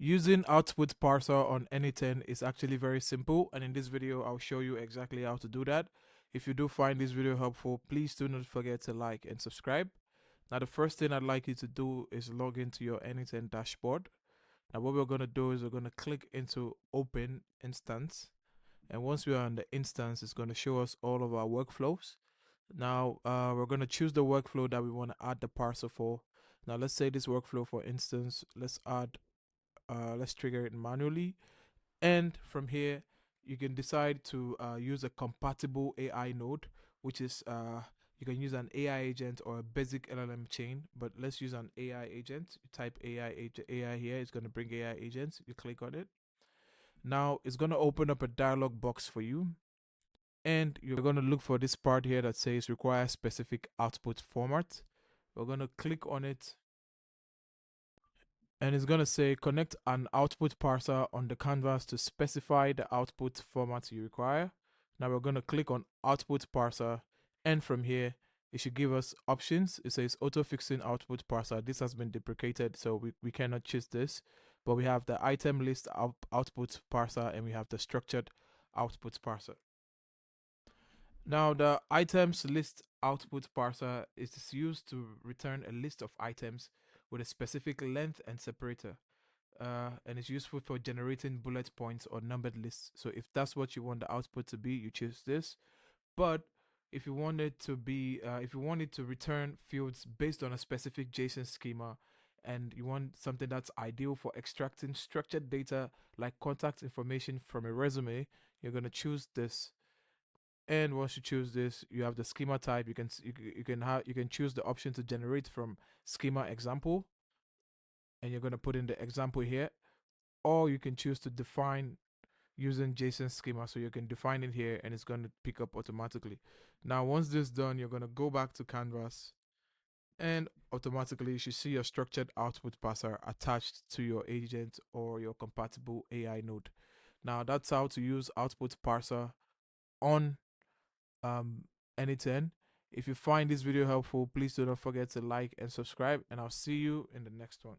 Using output parser on n8n is actually very simple, and in this video I'll show you exactly how to do that. If you do find this video helpful, please do not forget to like and subscribe. Now the first thing I'd like you to do is log into your n8n dashboard. Now what we're going to do is we're going to click into open instance, and once we are on the instance, it's going to show us all of our workflows. Now we're going to choose the workflow that we want to add the parser for. Now let's say this workflow, for instance, let's trigger it manually, and from here you can decide to use a compatible AI node, which is you can use an AI agent or a basic LLM chain, but let's use an AI agent. You type AI here, it's going to bring AI agents. You click on it. Now it's going to open up a dialog box for you, and you're going to look for this part here that says require specific output format. We're going to click on it, and it's going to say connect an output parser on the canvas to specify the output format you require. Now we're going to click on output parser, and from here it should give us options. It says auto fixing output parser. This has been deprecated, so we cannot choose this, but we have the item list output parser, and we have the structured output parser. Now the items list output parser is used to return a list of items with a specific length and separator, and it's useful for generating bullet points or numbered lists. So if that's what you want the output to be, you choose this. But if you want it to be, if you want it to return fields based on a specific JSON schema, and you want something that's ideal for extracting structured data like contact information from a resume, you're gonna choose this. And once you choose this, you have the schema type. You can choose the option to generate from schema example, and you're going to put in the example here, or you can choose to define using JSON schema. So you can define it here, and it's going to pick up automatically. Now once this is done, you're going to go back to canvas, and automatically you should see your structured output parser attached to your agent or your compatible AI node. Now that's how to use output parser on n8n. If you find this video helpful, please do not forget to like and subscribe, and I'll see you in the next one.